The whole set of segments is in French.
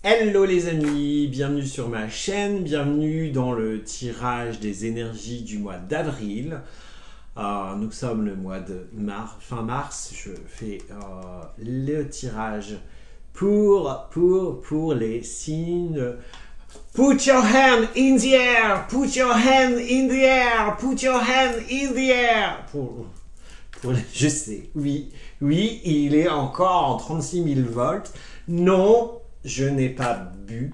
Hello les amis, bienvenue sur ma chaîne, bienvenue dans le tirage des énergies du mois d'avril. Nous sommes le mois de fin mars, je fais le tirage pour les signes. Put your hand in the air, put your hand in the air, put your hand in the air. Je sais, oui, il est encore en 36 000 volts. Non, je n'ai pas bu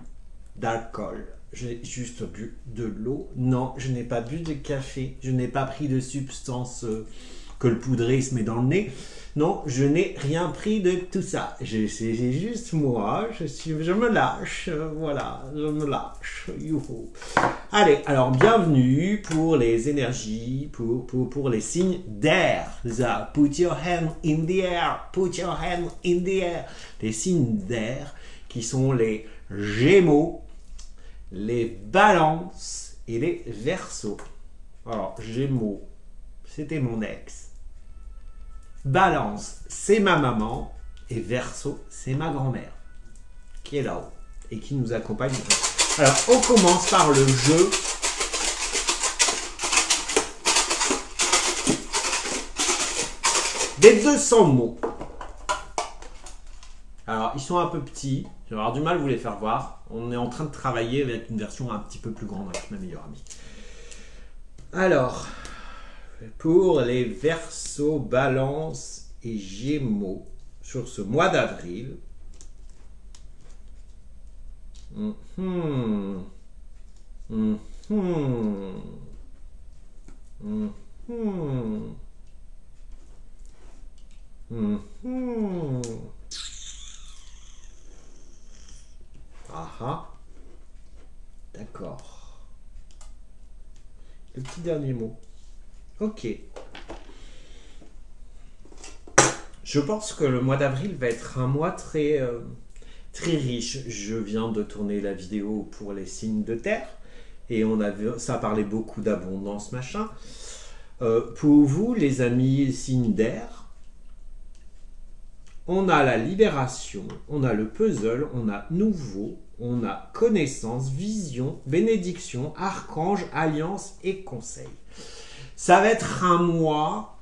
d'alcool. J'ai juste bu de l'eau. Non, je n'ai pas bu de café. Je n'ai pas pris de substance que le poudré se met dans le nez. Non, je n'ai rien pris de tout ça. C'est juste moi. Je me lâche. Voilà, je me lâche. Youhou. Allez, alors bienvenue pour les énergies, pour les signes d'air. Put your hand in the air. Put your hand in the air. Les signes d'air qui sont les Gémeaux, les Balances et les Verseaux. Alors, Gémeaux, c'était mon ex. Balance, c'est ma maman. Et Verseau, c'est ma grand-mère, qui est là-haut et qui nous accompagne. Alors, on commence par le jeu. Des 200 mots. Alors, ils sont un peu petits. Je vais avoir du mal à vous les faire voir. On est en train de travailler avec une version un petit peu plus grande avec ma meilleure amie. Alors, pour les Verseaux, Balances et Gémeaux sur ce mois d'avril. D'accord. Le petit dernier mot. Ok. Je pense que le mois d'avril va être un mois très riche. Je viens de tourner la vidéo pour les signes de terre et ça parlait beaucoup d'abondance, machin. Pour vous, les amis signes d'air, on a la libération, on a le puzzle, on a nouveau, on a connaissance, vision, bénédiction, archange, alliance et conseil. Ça va être un mois,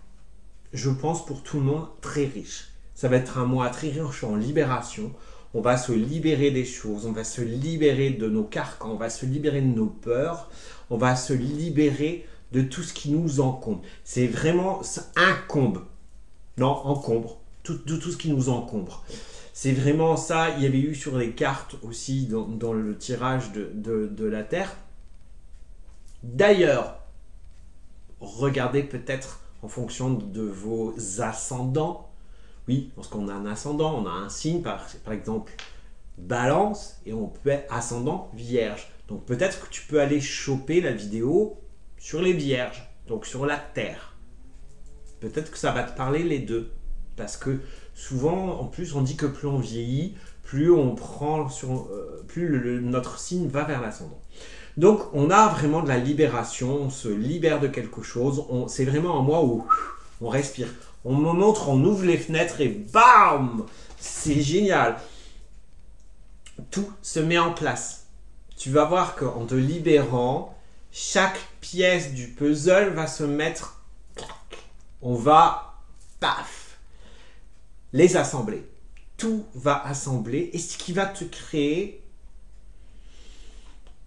je pense pour tout le monde, très riche. Ça va être un mois très riche en libération. On va se libérer des choses, on va se libérer de nos carcans, on va se libérer de nos peurs, on va se libérer de tout ce qui nous encombre. C'est vraiment incombe. Non, encombre. Tout ce qui nous encombre. C'est vraiment ça. Il y avait eu sur les cartes aussi dans le tirage de la Terre. D'ailleurs, regardez peut-être en fonction de vos ascendants. Oui, parce qu'on a un ascendant, on a un signe, par exemple Balance, et on peut être ascendant Vierge. Donc peut-être que tu peux aller choper la vidéo sur les Vierges, donc sur la Terre. Peut-être que ça va te parler les deux. Parce que souvent, en plus, on dit que plus on vieillit, plus on prend plus notre signe va vers l'ascendant. Donc, on a vraiment de la libération, on se libère de quelque chose. C'est vraiment un mois où on respire. On me montre, on ouvre les fenêtres et bam! C'est génial. Tout se met en place. Tu vas voir qu'en te libérant, chaque pièce du puzzle va se mettre. On va, paf! Les assembler. Tout va assembler et ce qui va te créer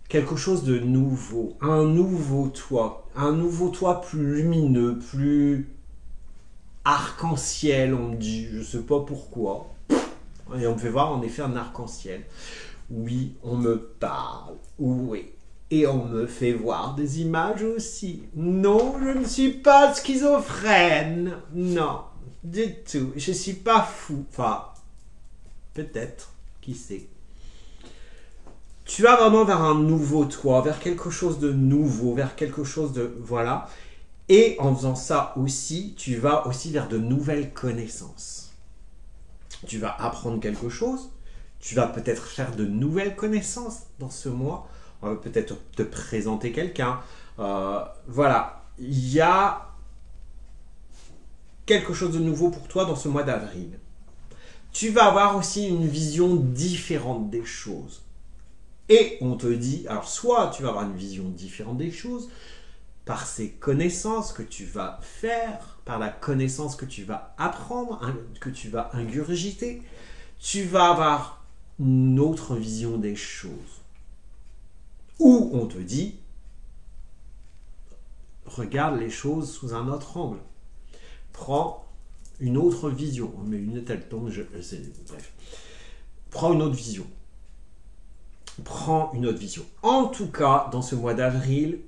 quelque chose de nouveau. Un nouveau toi plus lumineux, plus arc-en-ciel, on me dit, je sais pas pourquoi. Et on me fait voir en effet un arc-en-ciel. Oui, on me parle. Oui. Et on me fait voir des images aussi. Non, je ne suis pas schizophrène. Non. Du tout, je suis pas fou, enfin, peut-être, qui sait. Tu vas vraiment vers un nouveau toi, vers quelque chose de nouveau, vers quelque chose de, voilà. Et en faisant ça aussi, tu vas aussi vers de nouvelles connaissances. Tu vas apprendre quelque chose, tu vas peut-être faire de nouvelles connaissances dans ce mois, on va peut-être te présenter quelqu'un. Voilà, il y a quelque chose de nouveau pour toi dans ce mois d'avril. Tu vas avoir aussi une vision différente des choses. Et on te dit, alors soit tu vas avoir une vision différente des choses par ces connaissances que tu vas faire, par la connaissance que tu vas apprendre, que tu vas ingurgiter, tu vas avoir une autre vision des choses. Ou on te dit, regarde les choses sous un autre angle. Prends une autre vision. Mais une telle tombe, bref. Prends une autre vision. Prends une autre vision. En tout cas, dans ce mois d'avril,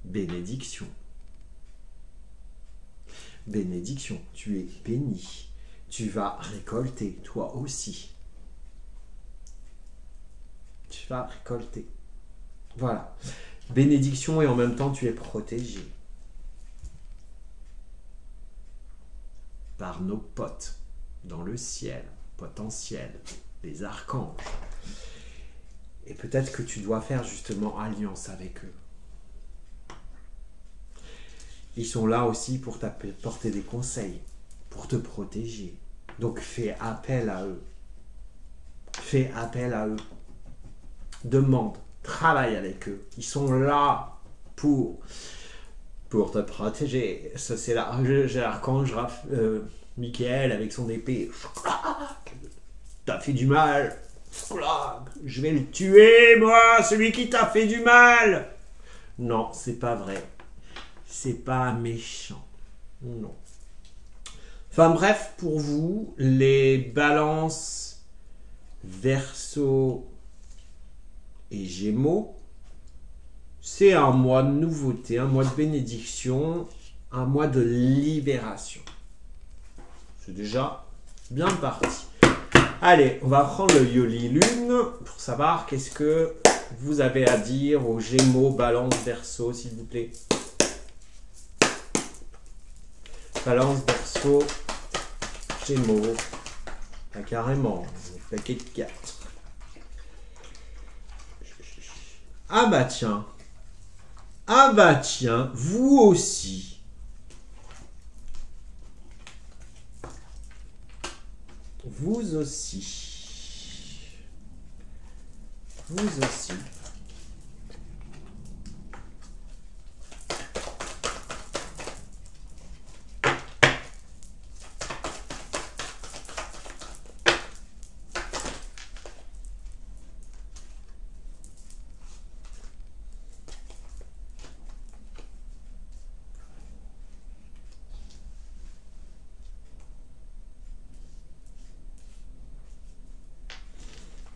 bénédiction. Bénédiction, tu es béni. Tu vas récolter, toi aussi. Tu vas récolter. Voilà. Bénédiction et en même temps, tu es protégé. Par nos potes dans le ciel, potentiel, les archanges. Et peut-être que tu dois faire justement alliance avec eux. Ils sont là aussi pour t'apporter des conseils, pour te protéger. Donc fais appel à eux. Fais appel à eux. Demande, travaille avec eux. Ils sont là pour te protéger. Ça, c'est l'archange Michael avec son épée. T'as fait du mal. Je vais le tuer, moi, celui qui t'a fait du mal. Non, c'est pas vrai. C'est pas méchant. Non. Enfin bref, pour vous, les balances Verseau et Gémeaux, c'est un mois de nouveauté, un mois de bénédiction, un mois de libération. C'est déjà bien parti. Allez, on va prendre le Yoli Lune pour savoir qu'est-ce que vous avez à dire aux Gémeaux, Balance, Verseau, s'il vous plaît. Balance, Verseau, Gémeaux. Pas carrément, le paquet de 4. Ah bah tiens. Ah bah tiens, vous aussi. Vous aussi. Vous aussi.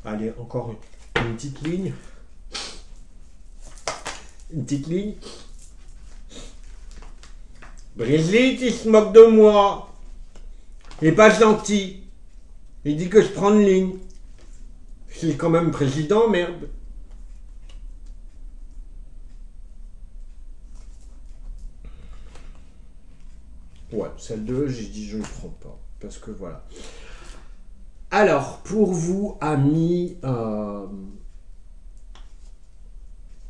Allez, encore une petite ligne. Une petite ligne. Brigitte, il se moque de moi. Il est pas gentil. Il dit que je prends une ligne. Je suis quand même président, merde. Ouais, celle 2, j'ai dit je ne prends pas. Parce que voilà. Alors, pour vous, amis,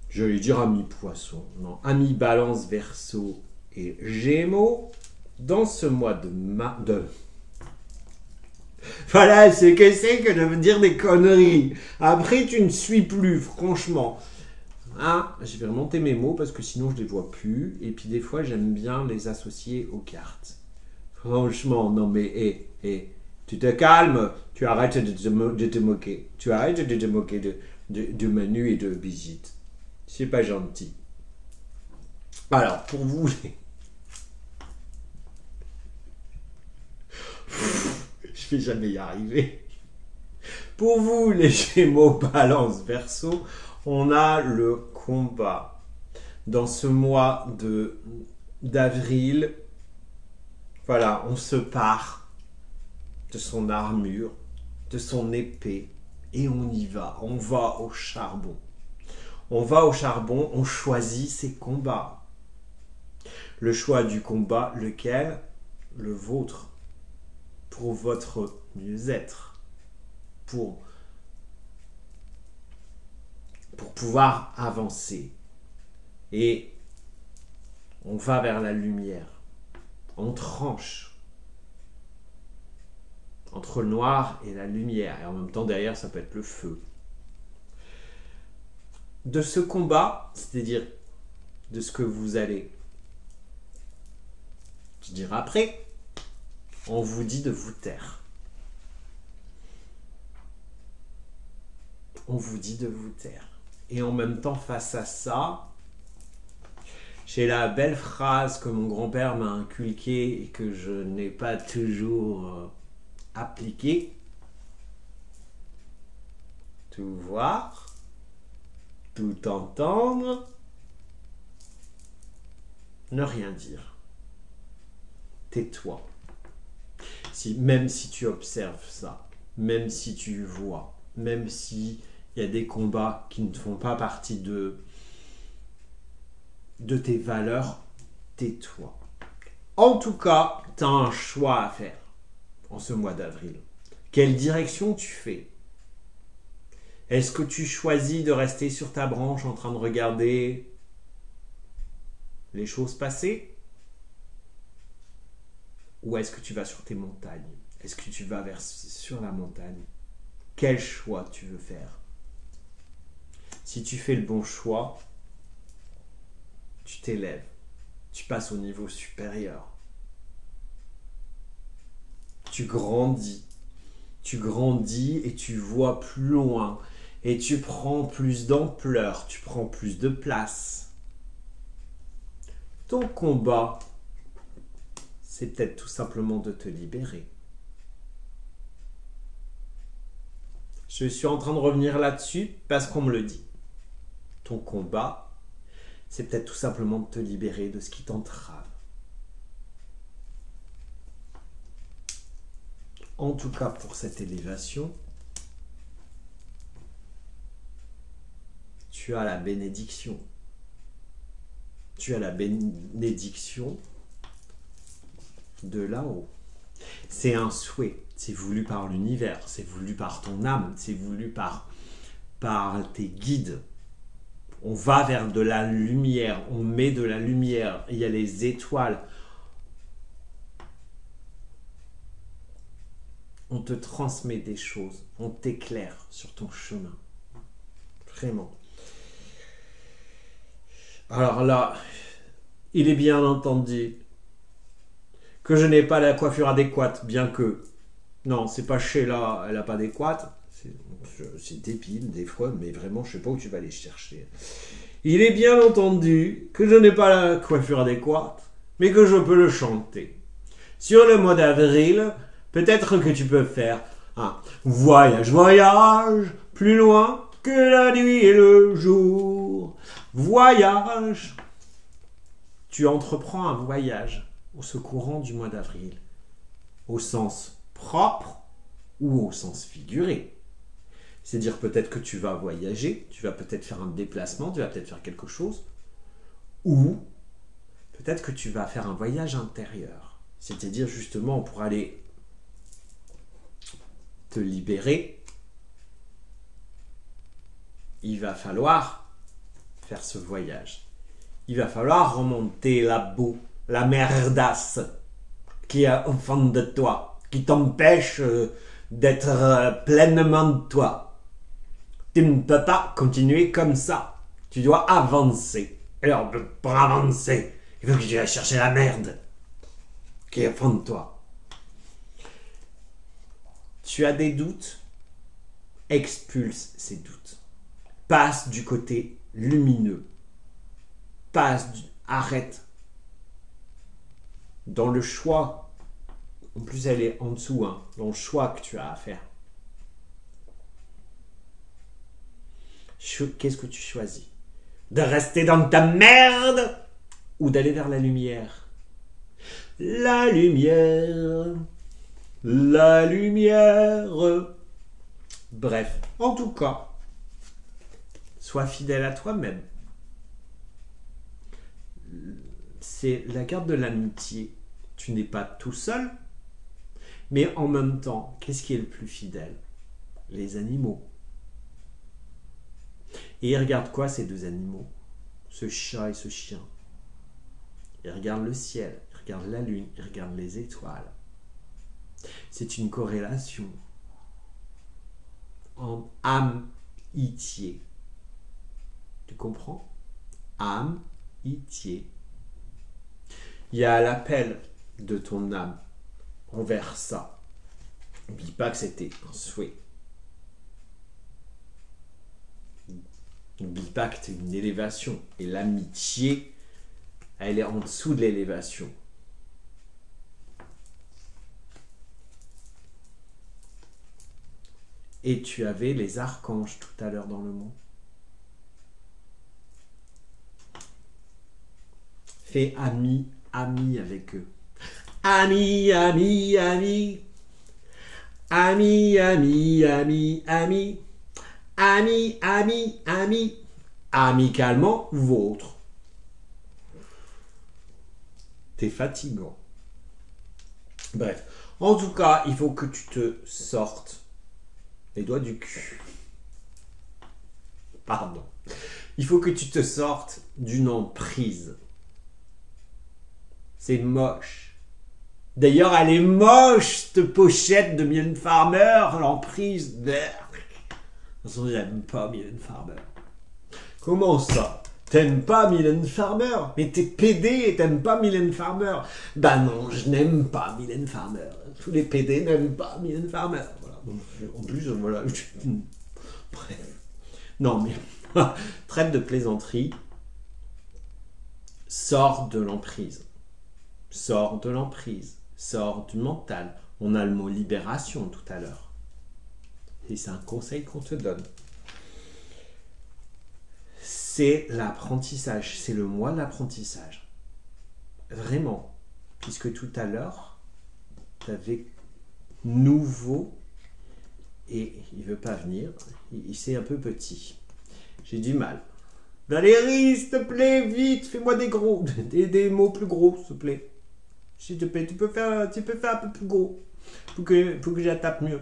je vais dire amis poisson, non, amis Balance, Verseau et Gémeaux, dans ce mois de Voilà, c'est que de me dire des conneries. Après, tu ne suis plus, franchement. Hein, je vais remonter mes mots parce que sinon je les vois plus. Et puis des fois, j'aime bien les associer aux cartes. Franchement, non mais, tu te calmes, tu arrêtes de te moquer. Tu arrêtes de te moquer de Manu et de Brigitte. C'est pas gentil. Alors, pour vous, je vais jamais y arriver. Pour vous, les Gémeaux, Balance, Verseau, on a le combat. Dans ce mois d'avril, voilà, on se part de son armure, de son épée, et on y va. On va au charbon. On va au charbon, on choisit ses combats. Le choix du combat, lequel? Le vôtre. Pour votre mieux-être. Pour pouvoir avancer. Et On va vers la lumière. On tranche entre le noir et la lumière. Et en même temps, derrière, ça peut être le feu. De ce combat, c'est-à-dire de ce que vous allez dire après, on vous dit de vous taire. On vous dit de vous taire. Et en même temps, face à ça, j'ai la belle phrase que mon grand-père m'a inculquée et que je n'ai pas toujours appliquée. Tout voir, tout entendre, ne rien dire. Tais-toi. Même si tu observes ça, même si tu vois, même si il y a des combats qui ne font pas partie de tes valeurs, tais-toi. En tout cas, tu as un choix à faire en ce mois d'avril. Quelle direction tu fais? Est-ce que tu choisis de rester sur ta branche en train de regarder les choses passer? Ou est-ce que tu vas sur tes montagnes? Est-ce que tu vas sur la montagne? Quel choix tu veux faire? Si tu fais le bon choix, tu t'élèves, tu passes au niveau supérieur. Tu grandis et tu vois plus loin et tu prends plus d'ampleur, tu prends plus de place. Ton combat, c'est peut-être tout simplement de te libérer. Je suis en train de revenir là-dessus parce qu'on me le dit. Ton combat, c'est peut-être tout simplement de te libérer de ce qui t'entrave. En tout cas, pour cette élévation, tu as la bénédiction. Tu as la bénédiction de là-haut. C'est un souhait, c'est voulu par l'univers, c'est voulu par ton âme, c'est voulu par tes guides. On va vers de la lumière, on met de la lumière, il y a les étoiles. On te transmet des choses, on t'éclaire sur ton chemin. Vraiment. Alors là, il est bien entendu que je n'ai pas la coiffure adéquate, bien que... Non, c'est pas Sheila, elle n'a pas adéquate. C'est débile des fois, mais vraiment, je sais pas où tu vas aller chercher. Il est bien entendu que je n'ai pas la coiffure adéquate, mais que je peux le chanter. Sur le mois d'avril, peut-être que tu peux faire un voyage, voyage, plus loin que la nuit et le jour. Voyage. Tu entreprends un voyage au secourant du mois d'avril, au sens propre ou au sens figuré. C'est-à-dire peut-être que tu vas voyager, tu vas peut-être faire un déplacement, tu vas peut-être faire quelque chose, ou peut-être que tu vas faire un voyage intérieur. C'est-à-dire justement pour aller te libérer, il va falloir faire ce voyage. Il va falloir remonter la boue, la merdasse qui est au fond de toi, qui t'empêche d'être pleinement de toi. Tu ne peux pas continuer comme ça. Tu dois avancer. Alors, pour avancer, il faut que tu ailles chercher la merde qui est au fond de toi. Tu as des doutes? Expulse ces doutes. Passe du côté lumineux. Arrête. Dans le choix, en plus elle est en dessous, hein, dans le choix que tu as à faire. Qu'est-ce que tu choisis? De rester dans ta merde ou d'aller vers la lumière? La lumière. La lumière. Bref, en tout cas, sois fidèle à toi-même. C'est la carte de l'amitié. Tu n'es pas tout seul, mais en même temps, qu'est-ce qui est le plus fidèle? Les animaux. Et regarde quoi ces deux animaux? Ce chat et ce chien. il regarde le ciel, il regarde la lune, il regarde les étoiles. C'est une corrélation en amitié. Tu comprends? Amitié. Il y a l'appel de ton âme envers ça. N'oublie pas que c'était un souhait. N'oublie pas que c'est une élévation. Et l'amitié, elle est en dessous de l'élévation. Et tu avais les archanges tout à l'heure dans le mot. Fais ami, ami avec eux. Ami, ami, ami. Ami, ami, ami, ami. Ami, ami, ami. Amicalement vôtre. T'es fatigant. Bref. En tout cas, il faut que tu te sortes les doigts du cul. Pardon. Il faut que tu te sortes d'une emprise. C'est moche. D'ailleurs, elle est moche, cette pochette de Mylène Farmer, l'emprise. De toute façon, j'aime pas Mylène Farmer. Comment ça? T'aimes pas Mylène Farmer? Mais t'es PD et t'aimes pas Mylène Farmer? Bah non, je n'aime pas Mylène Farmer. Tous les PD n'aiment pas Mylène Farmer. Voilà. En plus, voilà. Bref. Non, mais traite de plaisanterie. Sors de l'emprise. Sors de l'emprise. Sors du mental. On a le mot libération tout à l'heure. Et c'est un conseil qu'on te donne. C'est l'apprentissage. C'est le mois de l'apprentissage. Vraiment. Puisque tout à l'heure, tu avais nouveau et il veut pas venir. C'est un peu petit. J'ai du mal. Valérie, s'il te plaît, vite, fais-moi des gros, des mots plus gros, s'il te plaît. S'il te plaît, tu peux faire un peu plus gros pour que j'attaque mieux.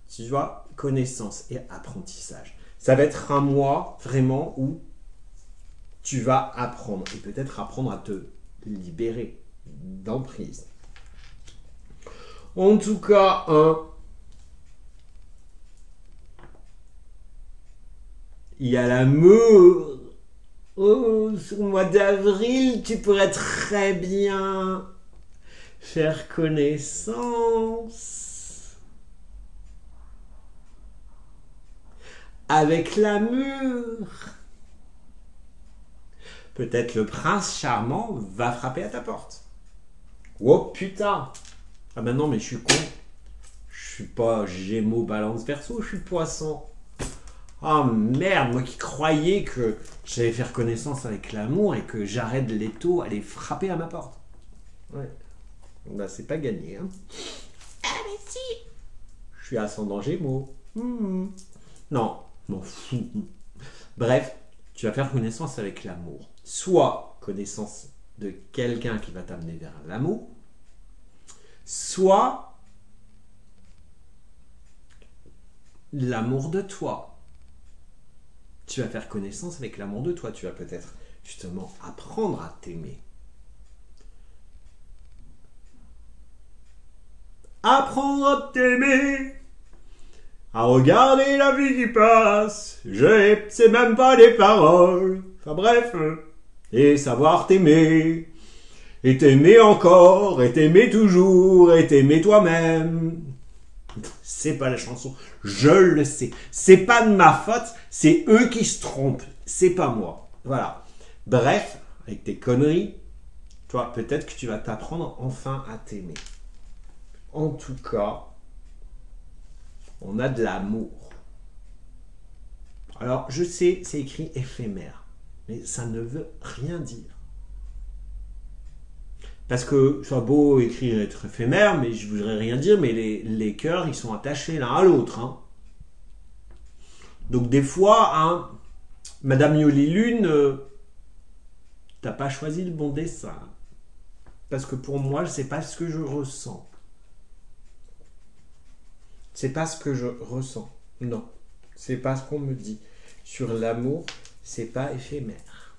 Tu vois, connaissance et apprentissage. Ça va être un mois vraiment où tu vas apprendre et peut-être apprendre à te libérer d'emprise. En tout cas, il y a l'amour. Oh, sur le mois d'avril, tu pourrais très bien faire connaissance avec l'amour. Peut-être le prince charmant va frapper à ta porte. Oh putain! Ah ben non, mais je suis con. Je suis pas Gémeaux, Balance, Verseau, je suis Poisson. Oh merde, moi qui croyais que j'allais faire connaissance avec l'amour et que Jared Leto allait frapper à ma porte. Ouais. Bah c'est pas gagné, hein. Ah mais si! Je suis ascendant Gémeaux. Non, m'en fous. Bref, tu vas faire connaissance avec l'amour. Soit connaissance de quelqu'un qui va t'amener vers l'amour, soit l'amour de toi. Tu vas faire connaissance avec l'amour de toi. Tu vas peut-être justement apprendre à t'aimer. Apprendre à t'aimer, à regarder la vie qui passe. Je sais même pas des paroles. Enfin bref, et savoir t'aimer. Et t'aimer encore, et t'aimer toujours, et t'aimer toi-même. C'est pas la chanson, je le sais. C'est pas de ma faute, c'est eux qui se trompent. C'est pas moi. Voilà. Bref, avec tes conneries, toi, peut-être que tu vas t'apprendre enfin à t'aimer. En tout cas, on a de l'amour. Alors, je sais, c'est écrit éphémère, mais ça ne veut rien dire. Parce que ça a beau écrire être éphémère, mais je voudrais rien dire, mais les cœurs, ils sont attachés l'un à l'autre. Hein. Donc des fois, hein, Madame Yoli Lune, t'as pas choisi le bon dessin. Parce que pour moi, c'est pas ce que je ressens. C'est pas ce que je ressens. Non, c'est pas ce qu'on me dit. Sur l'amour, c'est pas éphémère.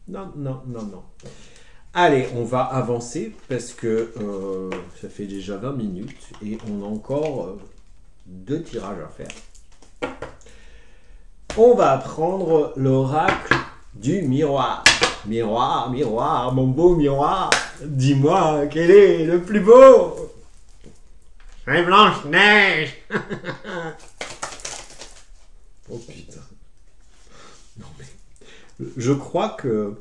Non, non, non, non. Allez, on va avancer parce que ça fait déjà 20 minutes et on a encore 2 tirages à faire. On va prendre l'oracle du miroir. Miroir, miroir, mon beau miroir, dis-moi quel est le plus beau. C'est Blanche-Neige. Oh putain. Non mais... Je crois que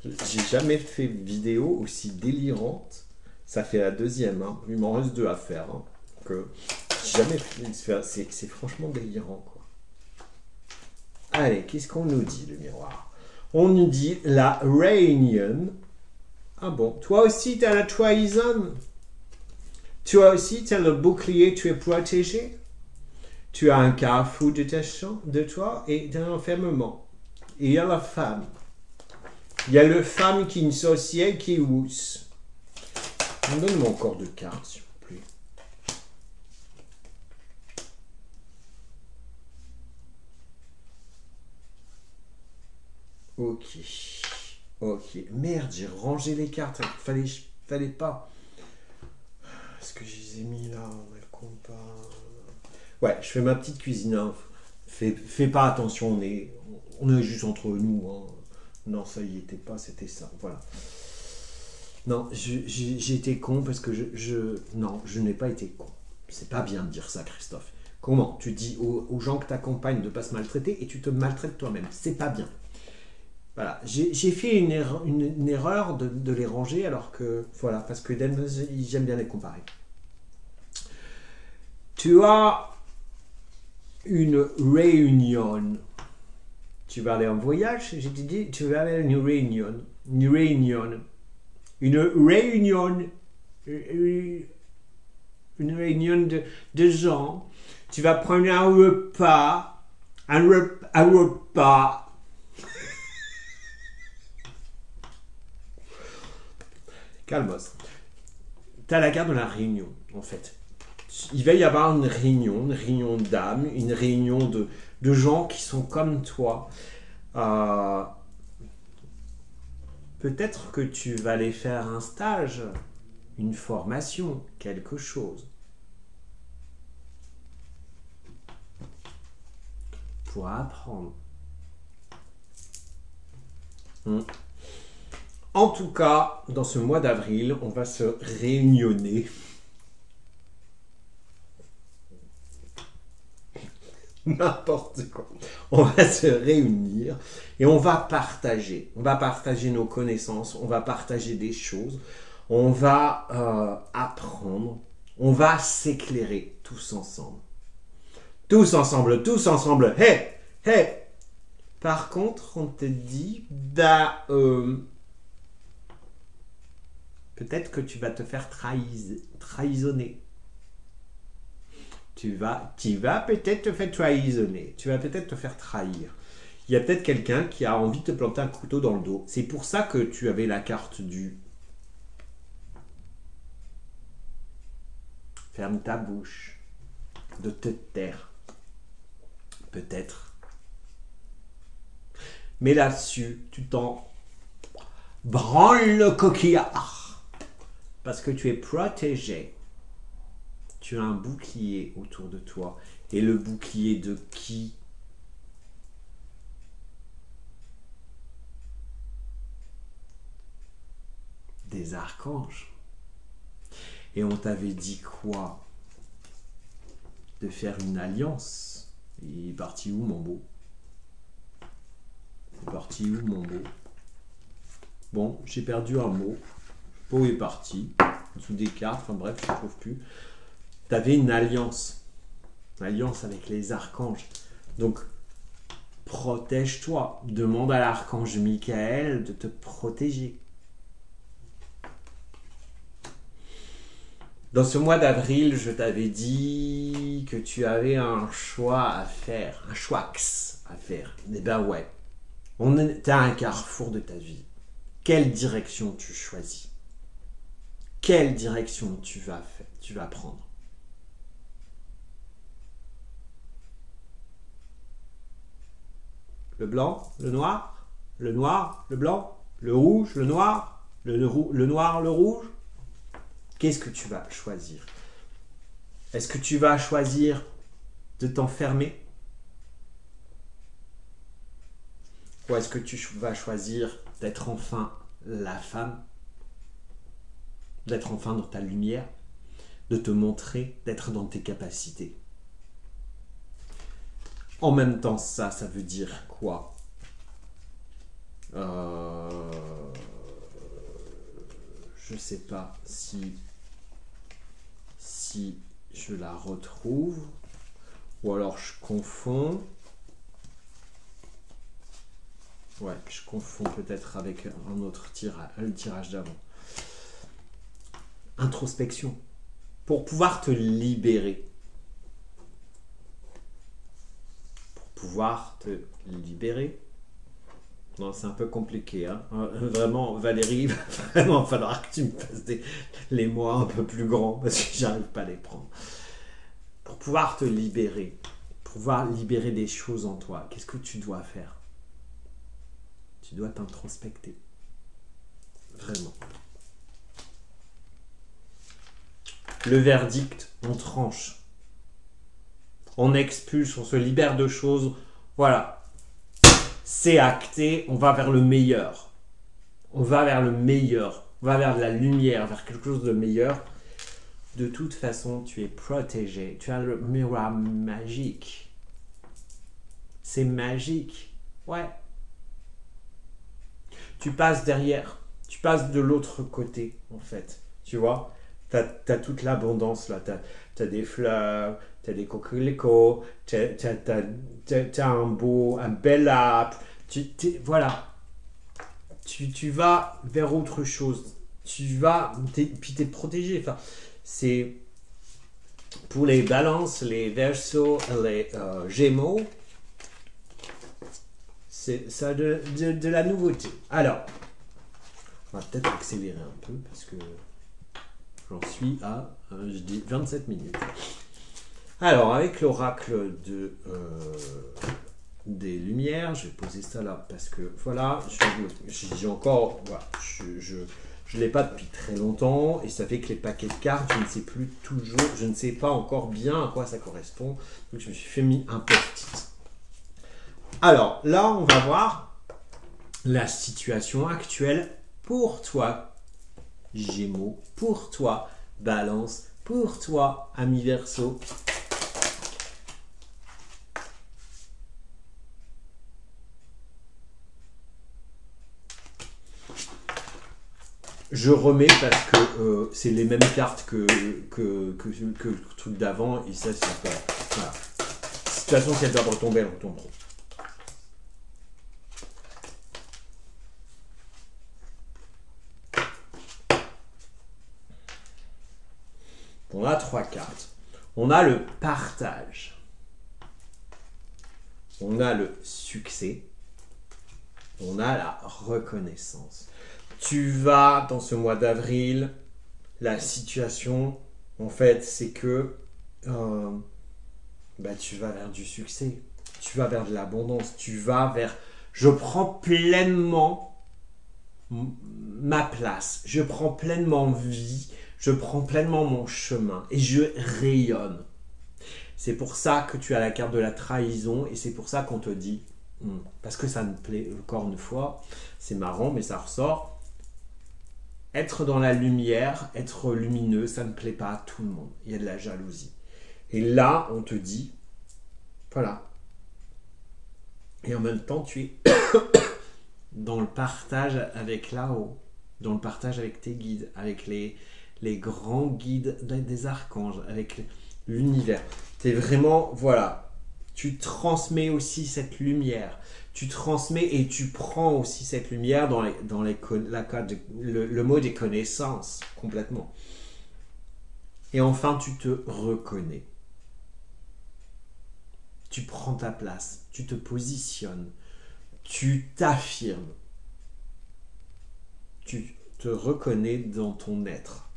j'ai jamais fait une vidéo aussi délirante. Ça fait la deuxième, hein. Il m'en reste 2 à faire. Hein. Que j'ai jamais fait. C'est franchement délirant, quoi. Allez, qu'est-ce qu'on nous dit, le miroir? On nous dit la réunion. Ah bon, toi aussi, tu as la trahison. Toi aussi, tu as le bouclier, tu es protégé. Tu as un carrefour de toi et d'un enfermement. Et il y a la femme. Il y a le femme qui est une sorcière qui est rousse. Donne-moi encore 2 cartes, s'il vous plaît. Ok. Ok. Merde, j'ai rangé les cartes. Fallait pas. Est-ce que je les ai mis là? On ne compte pas. Ouais, je fais ma petite cuisine. Hein. Fais pas attention, on est juste entre nous. Hein. Non, ça y était pas, c'était ça. Voilà. Non, j'ai été con parce que non, je n'ai pas été con. C'est pas bien de dire ça, Christophe. Comment? Tu dis aux gens que tu accompagnes de ne pas se maltraiter et tu te maltraites toi-même. C'est pas bien. Voilà, j'ai fait une erreur de les ranger alors que, voilà, parce que j'aime bien les comparer. Tu as une réunion. Tu vas aller en voyage, j'ai dit, tu vas aller à une réunion. Une réunion. Une réunion. Une réunion de gens. Tu vas prendre un repas. Un repas. Calmos. Tu as la carte de la réunion, en fait. Il va y avoir une réunion d'âmes, une réunion de gens qui sont comme toi. Peut-être que tu vas aller faire un stage, une formation, quelque chose. Pour apprendre. En tout cas, dans ce mois d'avril, on va se réunionner. N'importe quoi. On va se réunir et on va partager. On va partager nos connaissances, on va partager des choses, on va apprendre, on va s'éclairer tous ensemble. Tous ensemble, tous ensemble. Hey, hey. Par contre, on te dit, peut-être que tu vas te faire trahisonner. Tu vas peut-être te faire trahisonner. Tu vas peut-être te faire trahir. Il y a peut-être quelqu'un qui a envie de te planter un couteau dans le dos. C'est pour ça que tu avais la carte du... Ferme ta bouche. De te taire. Peut-être. Mais là-dessus, tu t'en branles le coquillard. Parce que tu es protégé. Tu as un bouclier autour de toi. Et le bouclier de qui? Des archanges. Et on t'avait dit quoi? De faire une alliance. Il est parti où, mon beau? Il est parti où, mon beau? Bon, j'ai perdu un mot. Le pot est parti. Sous des cartes, enfin bref, je ne trouve plus. Tu avais une alliance. Une alliance avec les archanges. Donc, protège-toi. Demande à l'archange Michael de te protéger. Dans ce mois d'avril, je t'avais dit que tu avais un choix à faire. Un choix à faire. Eh ben ouais. Tu as un carrefour de ta vie. Quelle direction tu choisis? Quelle direction tu vas prendre? Le blanc, le noir, le noir, le blanc, le rouge, le noir, le noir, le rouge. Qu'est-ce que tu vas choisir? Est-ce que tu vas choisir de t'enfermer? Ou est-ce que tu vas choisir d'être enfin la femme? D'être enfin dans ta lumière? De te montrer, d'être dans tes capacités? En même temps, ça veut dire quoi? Je sais pas si je la retrouve ou alors je confonds. Ouais, je confonds peut-être avec un autre tirage, le tirage d'avant. Introspection. Pour pouvoir te libérer. Pour pouvoir te libérer. Non, c'est un peu compliqué. Hein. Vraiment, Valérie, il va vraiment falloir que tu me fasses les mots un peu plus grands parce que j'arrive pas à les prendre. Pour pouvoir te libérer, pour pouvoir libérer des choses en toi, qu'est-ce que tu dois faire? Tu dois t'introspecter. Vraiment. Le verdict, on tranche. On expulse, on se libère de choses. Voilà. C'est acté, on va vers le meilleur. On va vers le meilleur. On va vers de la lumière, vers quelque chose de meilleur. De toute façon, tu es protégé. Tu as le miroir magique. C'est magique. Ouais. Tu passes derrière. Tu passes de l'autre côté, en fait. Tu vois? T'as toute l'abondance, là. T'as des fleurs, t'as des coquelicots, t'as un bel arbre. Voilà. Tu vas vers autre chose. Tu vas... Puis t'es protégé. Enfin, c'est... Pour les balances, les verseaux, les gémeaux, c'est ça de la nouveauté. Alors, on va peut-être accélérer un peu parce que j'en suis à, je dis, 27 minutes. Alors, avec l'oracle des Lumières, je vais poser ça là parce que, voilà, j'ai encore, voilà, je ne l'ai pas depuis très longtemps et ça fait que les paquets de cartes, je ne sais plus toujours, je ne sais pas encore bien à quoi ça correspond. Donc, je me suis fait mis un post-it. Alors, là, on va voir la situation actuelle pour toi, Gémeaux, pour toi, Balance, pour toi, Ami Verseau. Je remets parce que c'est les mêmes cartes que le truc d'avant et ça, c'est pas... Voilà. De toute façon, si elles doivent retomber, elles retomberont. On a 3 cartes. On a le partage. On a le succès. On a la reconnaissance. Tu vas, dans ce mois d'avril, la situation, en fait, c'est que tu vas vers du succès. Tu vas vers de l'abondance. Tu vas vers... Je prends pleinement ma place. Je prends pleinement vie. Je prends pleinement mon chemin et je rayonne. C'est pour ça que tu as la carte de la trahison et c'est pour ça qu'on te dit, parce que ça me plaît encore une fois, c'est marrant mais ça ressort, être dans la lumière, être lumineux, ça ne plaît pas à tout le monde. Il y a de la jalousie. Et là, on te dit, voilà. Et en même temps, tu es dans le partage avec là-haut, dans le partage avec tes guides, avec les grands guides des archanges, avec l'univers. Tu es vraiment, voilà, tu transmets aussi cette lumière. Tu transmets et tu prends aussi cette lumière dans le mot des connaissances, complètement. Et enfin, tu te reconnais. Tu prends ta place, tu te positionnes, tu t'affirmes. Tu te reconnais dans ton être.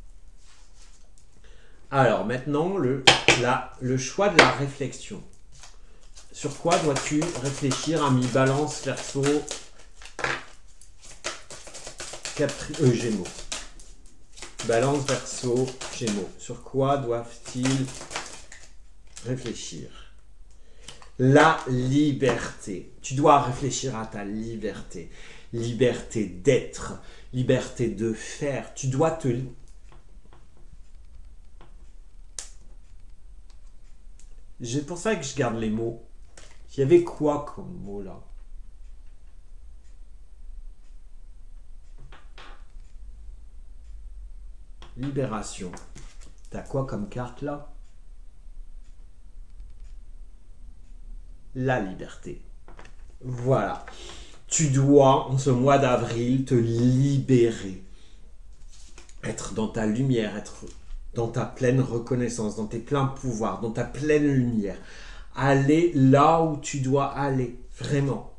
Alors maintenant, le choix de la réflexion. Sur quoi dois-tu réfléchir, ami Balance, Verseau, Gémeaux. Balance, Verseau, Gémeaux. Sur quoi doivent-ils réfléchir? La liberté. Tu dois réfléchir à ta liberté. Liberté d'être. Liberté de faire. Tu dois te... C'est pour ça que je garde les mots. Il y avait quoi comme mot là? Libération. T'as quoi comme carte là? La liberté. Voilà. Tu dois, en ce mois d'avril, te libérer. Être dans ta lumière, être dans ta pleine reconnaissance, dans tes pleins pouvoirs, dans ta pleine lumière. Aller là où tu dois aller, vraiment.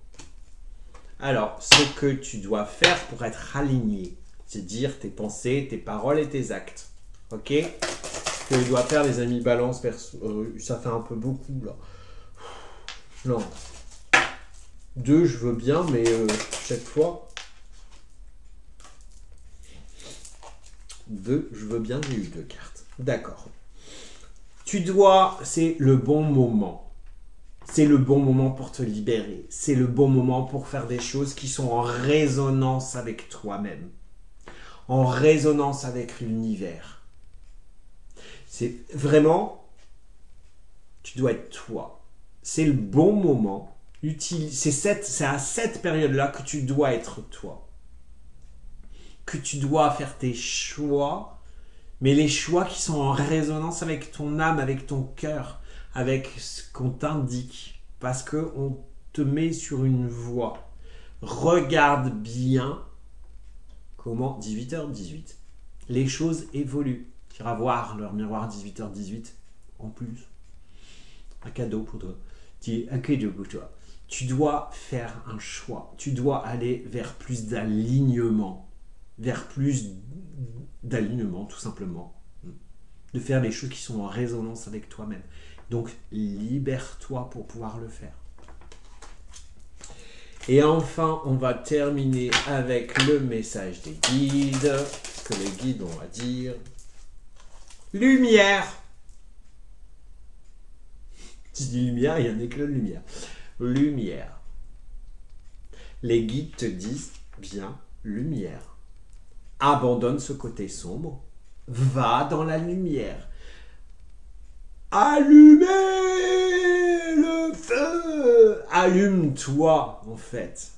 Alors, ce que tu dois faire pour être aligné, c'est dire tes pensées, tes paroles et tes actes. Ok? Ce que je dois faire, les amis, balance, ça fait un peu beaucoup, là. Non. 2, je veux bien, mais chaque fois... 2, je veux bien, j'ai eu 2 cartes. D'accord. Tu dois... C'est le bon moment. C'est le bon moment pour te libérer. C'est le bon moment pour faire des choses qui sont en résonance avec toi-même. En résonance avec l'univers. C'est vraiment... Tu dois être toi. C'est le bon moment. C'est à cette période-là que tu dois être toi. Que tu dois faire tes choix, mais les choix qui sont en résonance avec ton âme, avec ton cœur, avec ce qu'on t'indique. Parce qu'on te met sur une voie. Regarde bien comment 18h18. Les choses évoluent. Tu iras voir leur miroir 18h18 en plus. Un cadeau pour toi. Un cadeau pour toi. Tu dois faire un choix. Tu dois aller vers plus d'alignement. Vers plus d'alignement, tout simplement. De faire les choses qui sont en résonance avec toi-même. Donc, libère-toi pour pouvoir le faire. Et enfin, on va terminer avec le message des guides. Ce que les guides ont à dire. Lumière! Si je dis lumière, il y a un éclat de lumière. Lumière. Les guides te disent bien lumière. Abandonne ce côté sombre. Va dans la lumière. Allumez le feu. Allume-toi, en fait.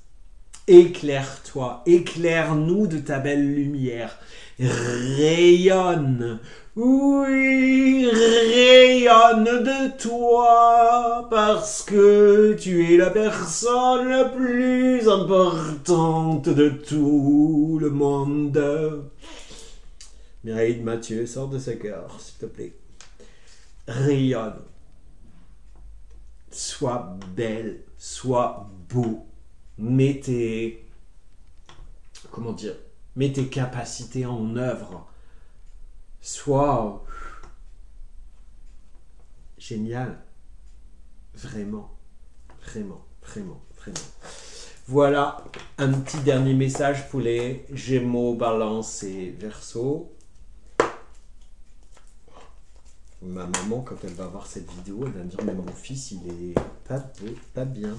Éclaire-toi. Éclaire-nous de ta belle lumière. Rayonne. Oui, rayonne de toi, parce que tu es la personne la plus importante de tout le monde. Mireille de Mathieu, sors de ce cœur, s'il te plaît. Rayonne. Sois belle, sois beau. Mets tes capacités en œuvre. Sois génial. Vraiment, vraiment, vraiment, vraiment. Voilà un petit dernier message pour les Gémeaux, Balance et Verseau. Ma maman, quand elle va voir cette vidéo, elle va me dire, mais mon fils, il est pas beau, pas bien.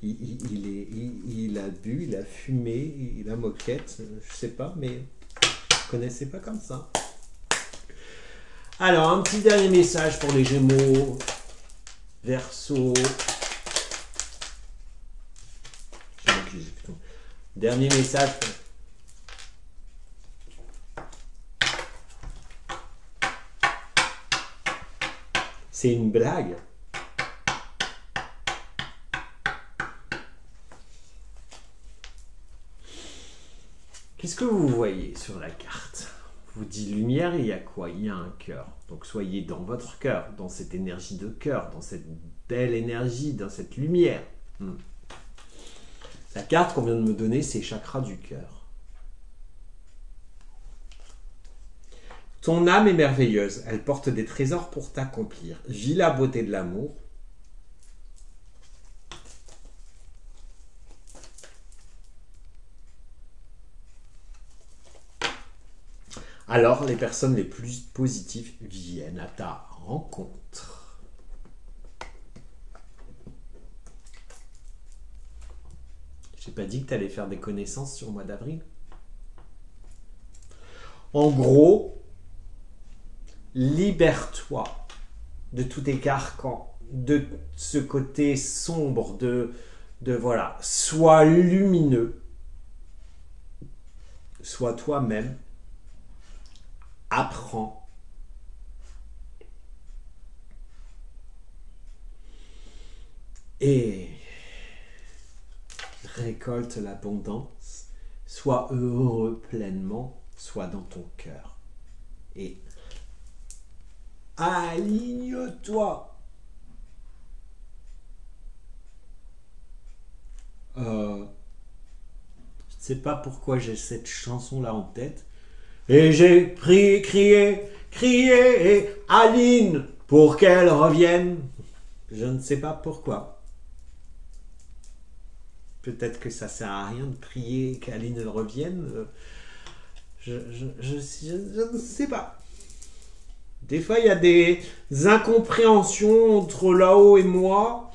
Il a bu, il a fumé, il a moquette, je sais pas, mais je connaissais pas comme ça. Alors, un petit dernier message pour les Gémeaux, Verseau. Dernier message. C'est une blague. Qu'est-ce que vous voyez sur la carte? Vous dit lumière, il y a quoi? Il y a un cœur. Donc soyez dans votre cœur, dans cette énergie de cœur, dans cette belle énergie, dans cette lumière. La carte qu'on vient de me donner, c'est chakra du cœur. Ton âme est merveilleuse, elle porte des trésors pour t'accomplir. Vis la beauté de l'amour. alors les personnes les plus positives viennent à ta rencontre. J'ai pas dit que tu allais faire des connaissances sur le mois d'avril. En gros, libère-toi de tout tes carcans, de ce côté sombre, de voilà, sois lumineux, sois toi-même, apprends. Et récolte l'abondance, sois heureux pleinement, sois dans ton cœur. Et aligne-toi. Je ne sais pas pourquoi j'ai cette chanson-là en tête. Et j'ai crié, Aline, pour qu'elle revienne. Je ne sais pas pourquoi. Peut-être que ça sert à rien de prier qu'Aline revienne. Je ne sais pas. Des fois, il y a des incompréhensions entre là-haut et moi.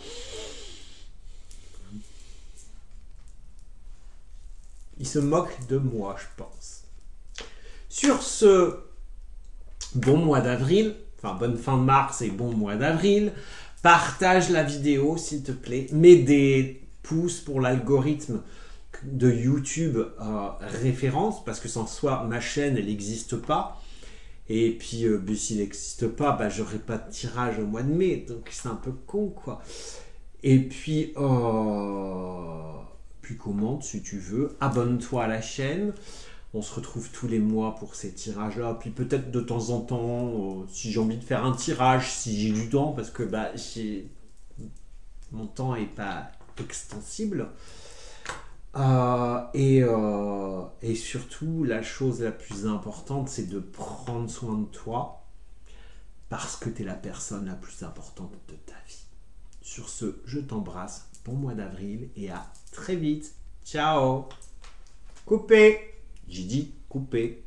Il se moque de moi, je pense. Sur ce bon mois d'avril, enfin bonne fin de mars et bon mois d'avril, partage la vidéo s'il te plaît. Mets des pouces pour l'algorithme de YouTube référence, parce que sans soi, ma chaîne, elle n'existe pas. Et puis, s'il n'existe pas, j'aurai pas de tirage au mois de mai. Donc, c'est un peu con, quoi. Et puis, puis commente si tu veux. Abonne-toi à la chaîne. On se retrouve tous les mois pour ces tirages-là. Puis peut-être de temps en temps, si j'ai envie de faire un tirage, si j'ai du temps, parce que mon temps n'est pas extensible. Et surtout, la chose la plus importante, c'est de prendre soin de toi, parce que tu es la personne la plus importante de ta vie. Sur ce, je t'embrasse, bon mois d'avril, et à très vite. Ciao. Coupé. J'ai dit coupé.